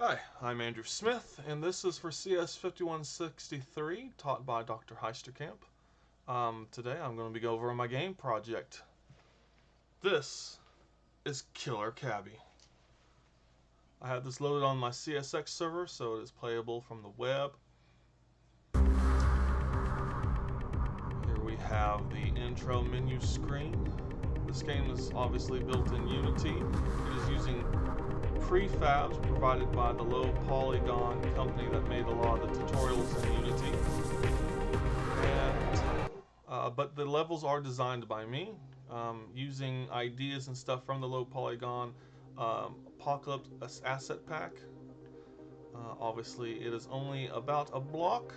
Hi, I'm Andrew Smith, and this is for CS 5163, taught by Dr. Heisterkamp. Today I'm going to be going over my game project. This is Killer Cabbie. I have this loaded on my CSX server, so it is playable from the web. Here we have the intro menu screen. This game is obviously built in Unity. It is using prefabs provided by the low polygon company that made a lot of the tutorials in Unity. But the levels are designed by me, using ideas and stuff from the low polygon Apocalypse asset pack. Obviously, it is only about a block,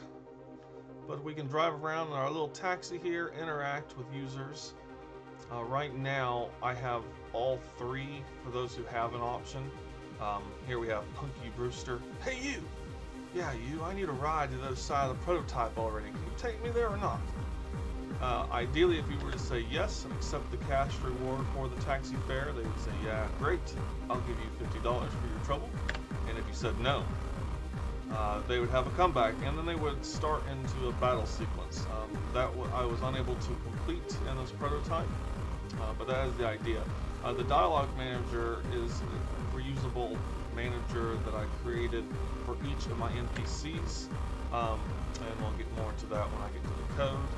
but we can drive around in our little taxi here, interact with users. Right now, I have all three for those who have an option. Here we have Punky Brewster. Hey, you! Yeah, you, I need a ride to the other side of the prototype already. Can you take me there or not? Ideally, if you were to say yes and accept the cash reward for the taxi fare, they would say, yeah, great, I'll give you $50 for your trouble. And if you said no, they would have a comeback, and then they would start into a battle sequence. I was unable to complete in this prototype, but that is the idea. The dialogue manager is a reusable manager that I created for each of my NPCs, and we'll get more into that when I get to the code.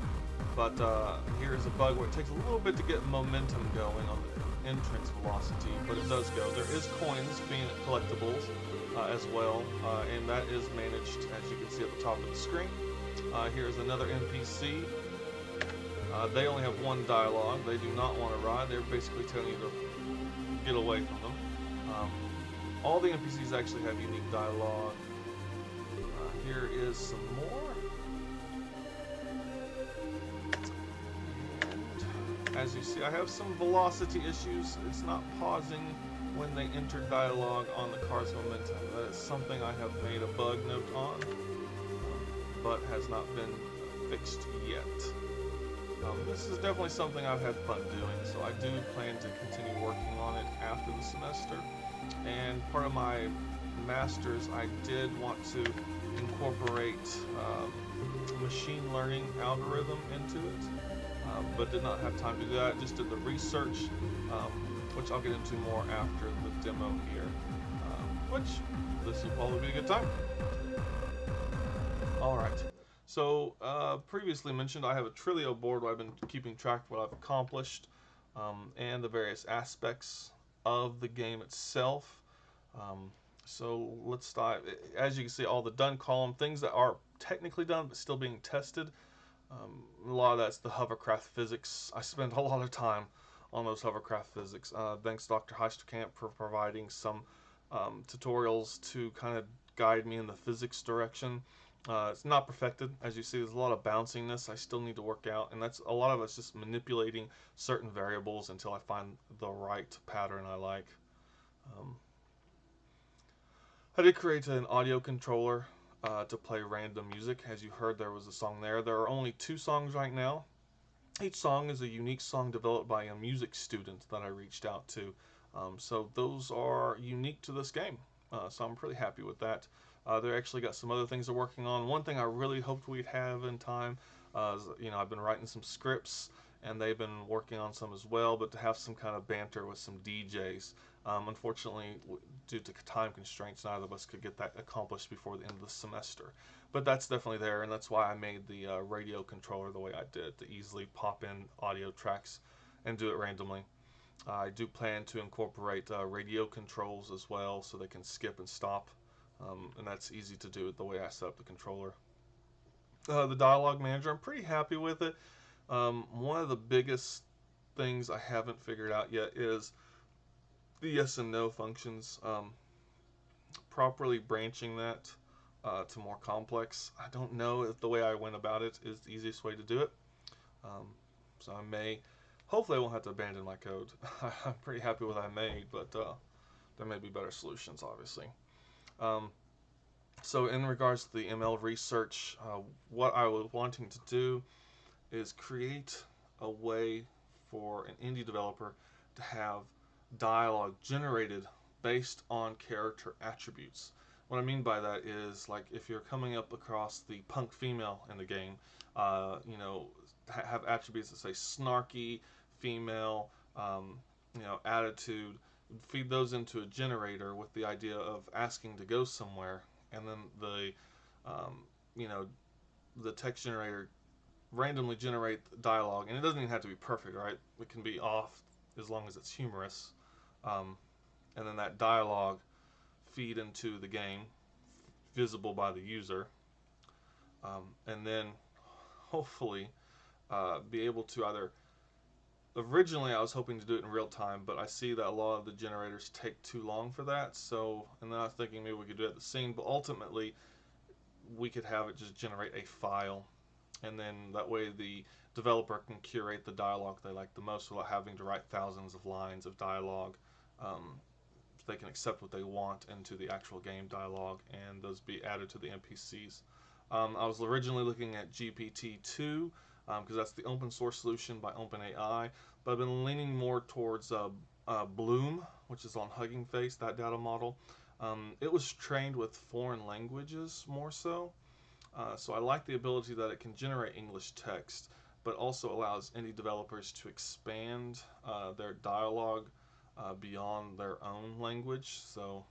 But here's a bug where it takes a little bit to get momentum going on the entrance velocity, but it does go. There is coins being collectibles as well, and that is managed, as you can see at the top of the screen. Here's another NPC. They only have one dialogue. They do not want to ride. They're basically telling you to get away from them. All the NPCs actually have unique dialogue. Here is some more. As you see, I have some velocity issues. It's not pausing when they enter dialogue on the car's momentum. That is something I have made a bug note on, but has not been fixed yet. This is definitely something I've had fun doing, so I do plan to continue working on it after the semester. And part of my master's, I did want to incorporate machine learning algorithm into it. But did not have time to do that. Just did the research, which I'll get into more after the demo here, which this will probably be a good time. All right. So previously mentioned, I have a Trilio board where I've been keeping track of what I've accomplished and the various aspects of the game itself. So let's dive. As you can see, all the done column, things that are technically done but still being tested. A lot of that's the hovercraft physics. I spent a lot of time on those hovercraft physics. Thanks Dr. Heisterkamp for providing some tutorials to kind of guide me in the physics direction. It's not perfected. As you see, there's a lot of bounciness I still need to work out, and that's a lot of it's just manipulating certain variables until I find the right pattern I like. I did create an audio controller to play random music. As you heard, there was a song there. There are only 2 songs right now. Each song is a unique song developed by a music student that I reached out to. So those are unique to this game. So I'm pretty happy with that. They actually got some other things they're working on. One thing I really hoped we'd have in time is, I've been writing some scripts, and they've been working on some as well, but to have some kind of banter with some DJs. Unfortunately, due to time constraints, neither of us could get that accomplished before the end of the semester. But that's definitely there, and that's why I made the radio controller the way I did, to easily pop in audio tracks and do it randomly. I do plan to incorporate radio controls as well, so they can skip and stop, and that's easy to do the way I set up the controller. The dialogue manager, I'm pretty happy with it. One of the biggest things I haven't figured out yet is the yes and no functions. Properly branching that to more complex. I don't know if the way I went about it is the easiest way to do it. So hopefully I won't have to abandon my code. I'm pretty happy with what I made, but there may be better solutions, obviously. So in regards to the ML research, what I was wanting to do is create a way for an indie developer to have dialogue generated based on character attributes. What I mean by that is, like, if you're coming up across the punk female in the game, you know, have attributes that say snarky, female, attitude, feed those into a generator with the idea of asking to go somewhere, and then um, you know, the text generator randomly generate dialogue, and it doesn't even have to be perfect, right? It can be off as long as it's humorous, um, and then that dialogue feed into the game, visible by the user, and then hopefully be able to either. Originally, I was hoping to do it in real time, but I see that a lot of the generators take too long for that. So, and then I was thinking maybe we could do it at the scene, but ultimately, we could have it just generate a file, and then that way the developer can curate the dialogue they like the most without having to write thousands of lines of dialogue. Um, they can accept what they want into the actual game dialogue, and those be added to the NPCs. I was originally looking at GPT-2 because that's the open source solution by OpenAI, but I've been leaning more towards Bloom, which is on Hugging Face, that data model. It was trained with foreign languages more so, so I like the ability that it can generate English text, but also allows indie developers to expand their dialogue beyond their own language. So,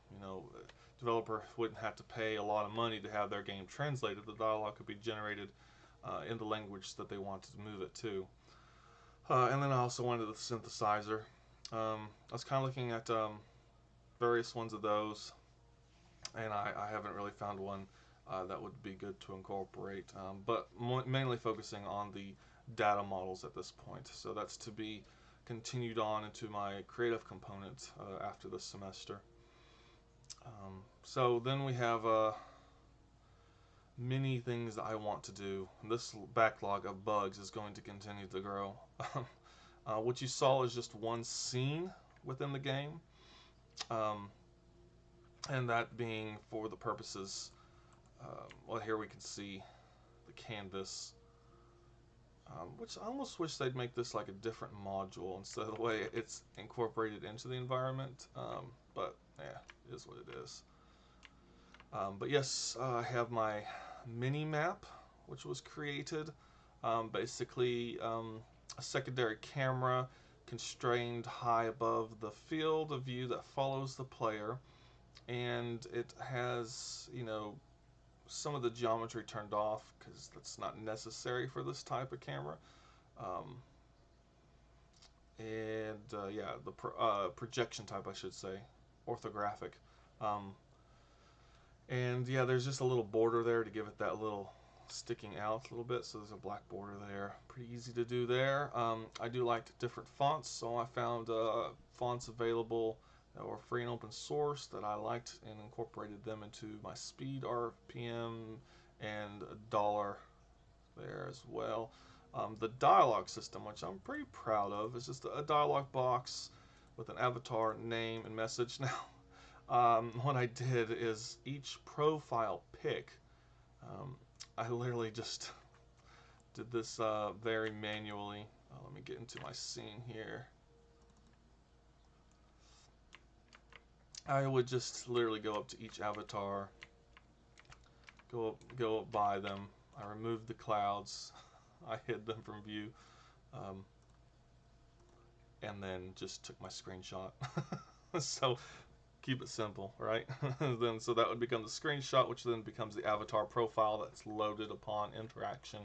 developer wouldn't have to pay a lot of money to have their game translated. The dialogue could be generated in the language that they wanted to move it to. And then I also wanted the synthesizer. I was kind of looking at various ones of those, and I haven't really found one that would be good to incorporate, but mainly focusing on the data models at this point. So that's to be continued on into my creative component after this semester. So then we have many things that I want to do. This backlog of bugs is going to continue to grow. What you saw is just one scene within the game, um, and that being for the purposes. Well, here we can see the canvas, which I almost wish they'd make this like a different module instead of the way it's incorporated into the environment. But yeah, it is what it is. But yes, I have my mini map, which was created. Basically, a secondary camera constrained high above the field of view that follows the player, and it has, some of the geometry turned off because that's not necessary for this type of camera. Um, and yeah, the projection type, I should say, orthographic. Um, and yeah, there's just a little border there to give it that little sticking out a little bit. So there's a black border there. Pretty easy to do there. I do like different fonts, so I found fonts available that were free and open source that I liked and incorporated them into my speed, RPM, and dollar there as well. The dialogue system, which I'm pretty proud of, is just a dialogue box with an avatar, name, and message. Now, what I did is each profile pic, I literally just did this very manually. Let me get into my scene here. I would just literally go up to each avatar, go up by them. I removed the clouds. I hid them from view, um, and then just took my screenshot. So keep it simple, right? Then so that would become the screenshot, which then becomes the avatar profile that's loaded upon interaction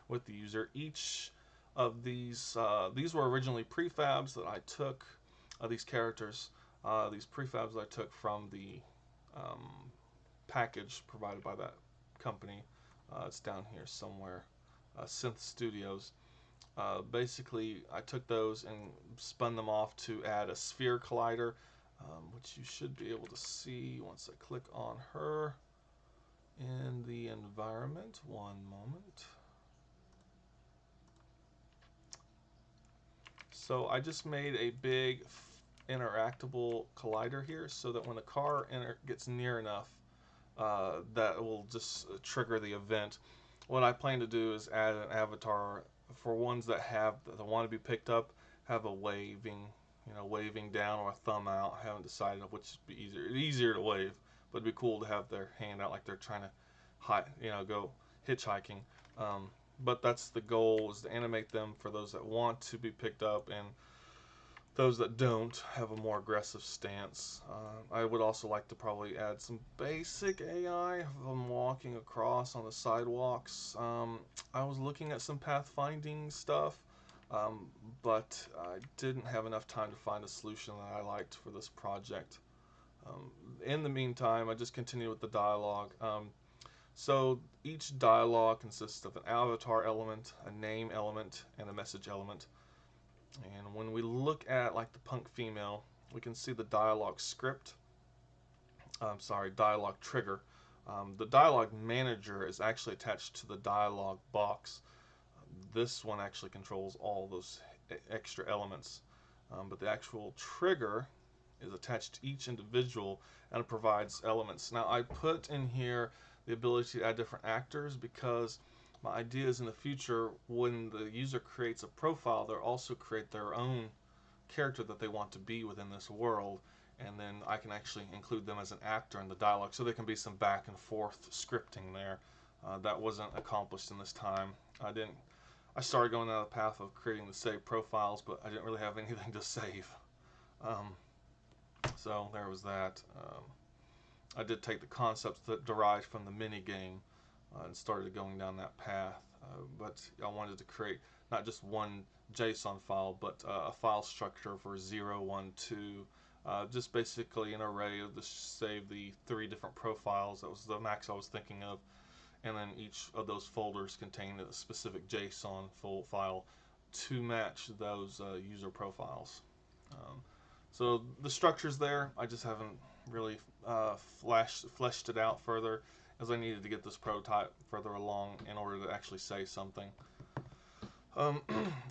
with the user. Each of these were originally prefabs that I took. These characters, these prefabs I took from the um, package provided by that company. It's down here somewhere, Synth Studios. Basically, I took those and spun them off to add a sphere collider, which you should be able to see once I click on her in the environment. One moment. So I just made a big interactable collider here so that when the car gets near enough, that will just trigger the event. What I plan to do is add an avatar for ones that want to be picked up, have a waving, waving down or a thumb out. I haven't decided which would be easier. It's easier to wave, but it'd be cool to have their hand out like they're trying to go hitchhiking. Um, but that's the goal, is to animate them for those that want to be picked up, and those that don't have a more aggressive stance. I would also like to probably add some basic AI of them walking across on the sidewalks. I was looking at some pathfinding stuff, um, but I didn't have enough time to find a solution that I liked for this project. Um, in the meantime, I just continued with the dialogue. So each dialogue consists of an avatar element, a name element, and a message element. And when we look at like the punk female, we can see the dialogue script. Dialogue trigger. The dialogue manager is actually attached to the dialogue box. This one actually controls all those extra elements. But the actual trigger is attached to each individual, and it provides elements. Now I put in here the ability to add different actors, because my idea is in the future, when the user creates a profile, they'll also create their own character that they want to be within this world, and then I can actually include them as an actor in the dialogue, so there can be some back and forth scripting there. That wasn't accomplished in this time. I started going down the path of creating the save profiles, but I didn't really have anything to save. So there was that. I did take the concepts that derived from the mini game and started going down that path. But I wanted to create not just one JSON file, but a file structure for 0, 1, 2. Just basically an array of to save the 3 different profiles. That was the max I was thinking of. And then each of those folders contained a specific JSON full file to match those user profiles. So the structure's there. I just haven't really fleshed it out further, as I needed to get this prototype further along in order to actually say something.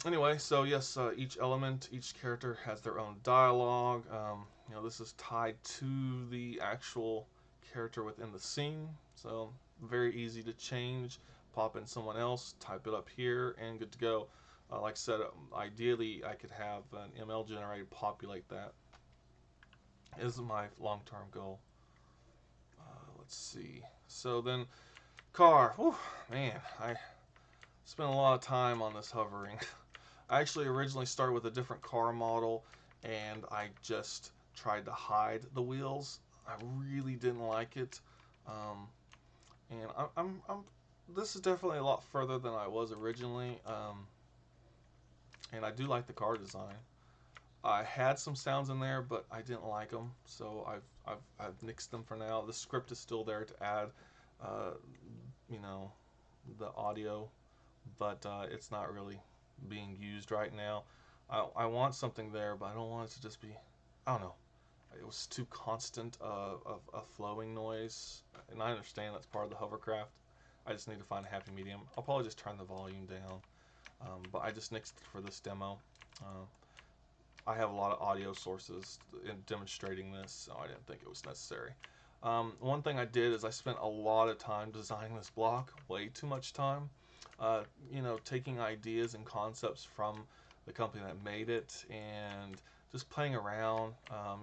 Anyway, so yes, each element, each character has their own dialogue. This is tied to the actual character within the scene, so very easy to change. Pop in someone else, type it up here, and good to go. Like I said, ideally I could have an ML generator populate that. Is my long-term goal. Let's see. So then, car. Whew, man, I spent a lot of time on this hovering. I actually originally started with a different car model, and I just tried to hide the wheels. I really didn't like it, and this is definitely a lot further than I was originally, and I do like the car design. I had some sounds in there, but I didn't like them, so I've nixed them for now. The script is still there to add, uh, the audio, but it's not really being used right now. I want something there, but I don't want it to just be, I don't know. It was too constant of a flowing noise, and I understand that's part of the hovercraft. I just need to find a happy medium. I'll probably just turn the volume down, but I just nixed it for this demo. I have a lot of audio sources in demonstrating this, so I didn't think it was necessary. One thing I did is I spent a lot of time designing this block, way too much time. Taking ideas and concepts from the company that made it and just playing around. I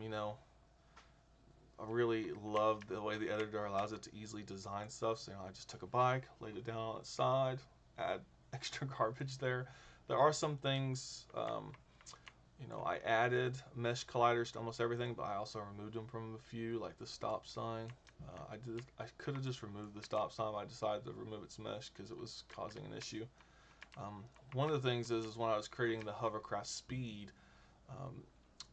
really love the way the editor allows it to easily design stuff. So, I just took a bike, laid it down on its side, add extra garbage there. There are some things, I added mesh colliders to almost everything, but I also removed them from a few, like the stop sign. I could have just removed the stop sign, but I decided to remove its mesh because it was causing an issue. One of the things is when I was creating the hovercraft speed,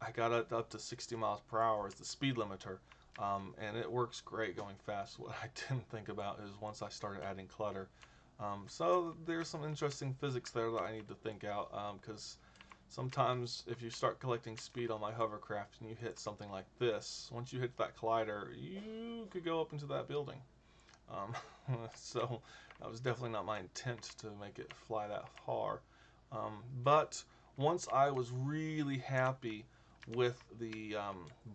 I got it up to 60 miles per hour as the speed limiter, and it works great going fast. What I didn't think about is once I started adding clutter. So there's some interesting physics there that I need to think out, because sometimes if you start collecting speed on my hovercraft and you hit something like this, once you hit that collider, you could go up into that building. So that was definitely not my intent to make it fly that far. But once I was really happy with the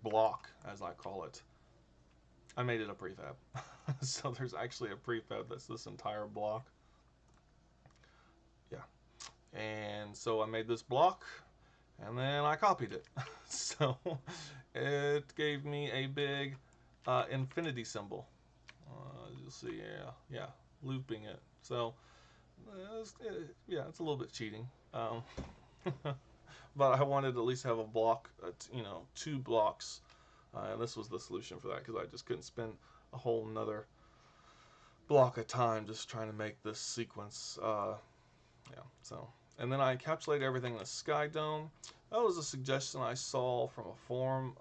block, as I call it, I made it a prefab. So there's actually a prefab that's this entire block. Yeah. And so I made this block, and then I copied it. So it gave me a big infinity symbol. You'll see, yeah, looping it. So, yeah, it's a little bit cheating. Um, but I wanted to at least have a block, 2 blocks. And this was the solution for that because I just couldn't spend a whole another block of time just trying to make this sequence. Yeah, so. And then I encapsulate everything in a sky dome. That was a suggestion I saw from a forum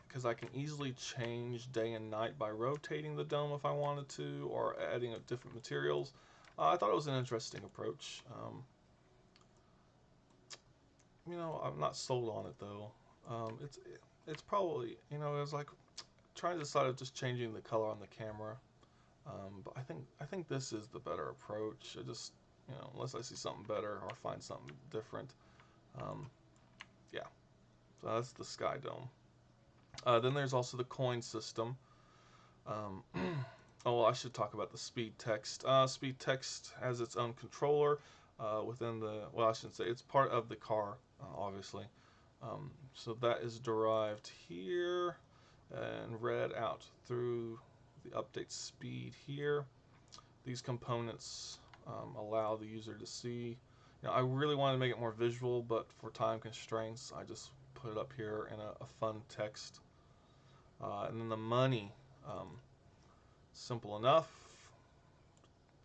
because I can easily change day and night by rotating the dome if I wanted to or adding different materials. I thought it was an interesting approach. I'm not sold on it though. It's probably it was like trying to decide of just changing the color on the camera. But I think this is the better approach. I just unless I see something better or find something different. Um, yeah, so that's the sky dome. Then there's also the coin system. Um, oh, well, I should talk about the speed text. Speed text has its own controller within the. Well, I shouldn't say it's part of the car, obviously. So that is derived here and read out through the update speed here. These components allow the user to see. I really want to make it more visual, but for time constraints, I just put it up here in a fun text. And then the money, simple enough.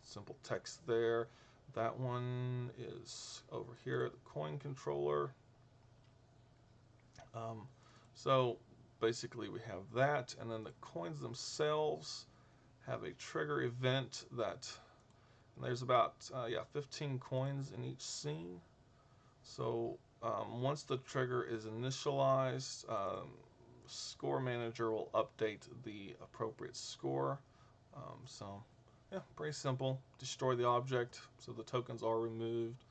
Simple text there. That one is over here, the coin controller. So basically we have that, and then the coins themselves have a trigger event that, and there's about 15 coins in each scene. So once the trigger is initialized, score manager will update the appropriate score. So yeah, pretty simple. Destroy the object so the tokens are removed.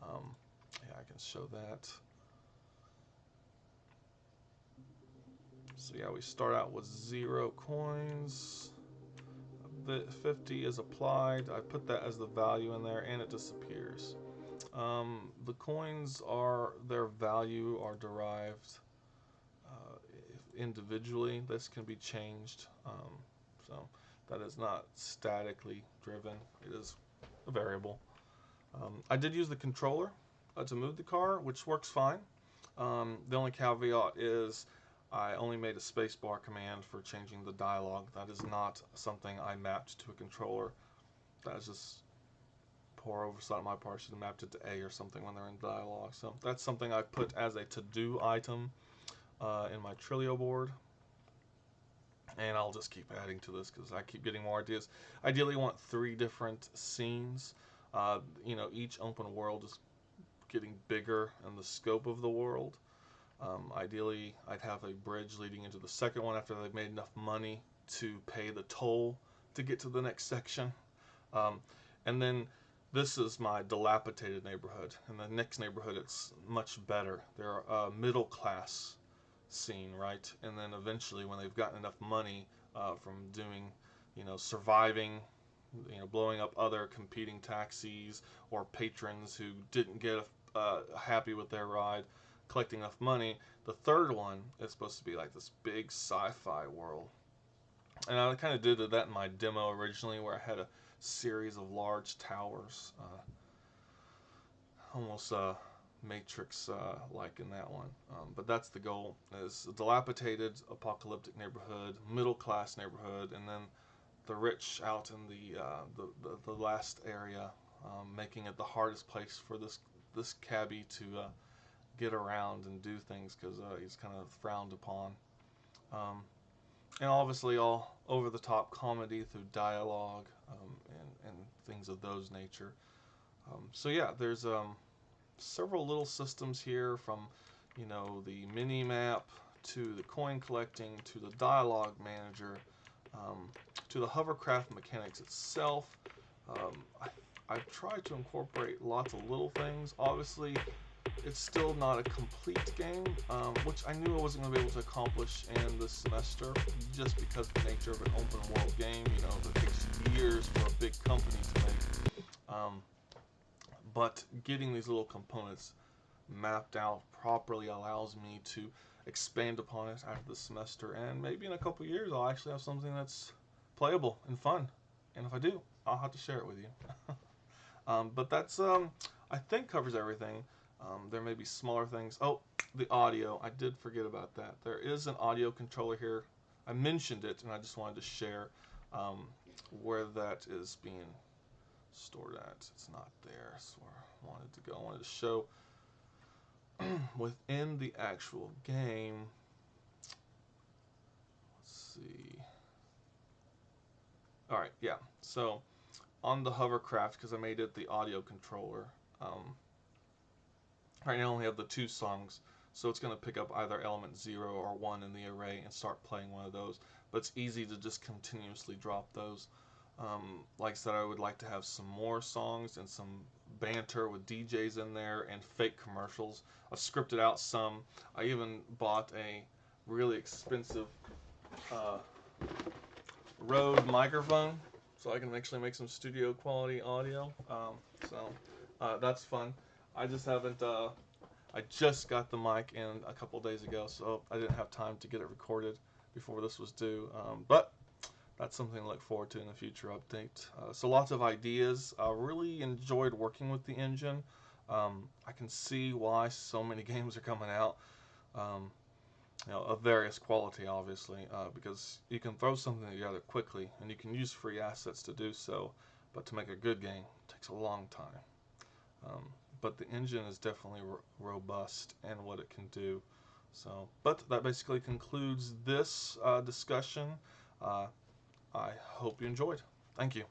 Yeah, I can show that. So yeah, we start out with 0 coins. The 50 is applied. I put that as the value in there, and it disappears. The coins their value are derived individually. This can be changed, so that is not statically driven. It is a variable. I did use the controller to move the car, which works fine. The only caveat is I only made a spacebar command for changing the dialogue. That is not something I mapped to a controller. That is just poor oversight on my part. I should have mapped it to A or something when they're in dialogue. So that's something I put as a to-do item in my Trilio board. And I'll just keep adding to this because I keep getting more ideas. Ideally, I want 3 different scenes. Each open world is getting bigger in the scope of the world. Ideally, I'd have a bridge leading into the second one after they've made enough money to pay the toll to get to the next section. And then this is my dilapidated neighborhood. In the next neighborhood, it's much better. They're a middle class scene, right? And then eventually, when they've gotten enough money from doing, surviving, blowing up other competing taxis or patrons who didn't get happy with their ride, collecting enough money, the third one is supposed to be like this big sci-fi world. And I kind of did that in my demo originally, where I had a series of large towers, almost Matrix like in that one. But that's the goal: is a dilapidated, apocalyptic neighborhood, middle class neighborhood, and then the rich out in the last area, making it the hardest place for this cabbie to get around and do things because he's kind of frowned upon. And obviously all over-the-top comedy through dialogue and things of those nature. So yeah, there's several little systems here, from the mini map to the coin collecting to the dialogue manager to the hovercraft mechanics itself. I've tried to incorporate lots of little things. Obviously, it's still not a complete game, which I knew I wasn't going to be able to accomplish in this semester, just because of the nature of an open world game. It takes years for a big company to make. But getting these little components mapped out properly allows me to expand upon it after the semester, and maybe in a couple years I'll actually have something that's playable and fun. And if I do, I'll have to share it with you. But that's I think covers everything. There may be smaller things. Oh, the audio. I did forget about that. There is an audio controller here. I mentioned it, and I just wanted to share where that is being stored at. It's not there. That's where I wanted to go. I wanted to show within the actual game. Let's see. All right, yeah. So on the hovercraft, because I made it the audio controller. Right now I only have the 2 songs, so it's going to pick up either element 0 or 1 in the array and start playing one of those. But it's easy to just continuously drop those. Like I said, I would like to have some more songs and some banter with DJs in there and fake commercials. I've scripted out some. I even bought a really expensive Rode microphone so I can actually make some studio quality audio. That's fun. I just haven't. I just got the mic in a couple days ago, so I didn't have time to get it recorded before this was due. But that's something to look forward to in the future update. So lots of ideas. I really enjoyed working with the engine. I can see why so many games are coming out. Of various quality, obviously, because you can throw something together quickly, and you can use free assets to do so. But to make a good game takes a long time. But the engine is definitely robust and what it can do. So, but that basically concludes this discussion. I hope you enjoyed. Thank you.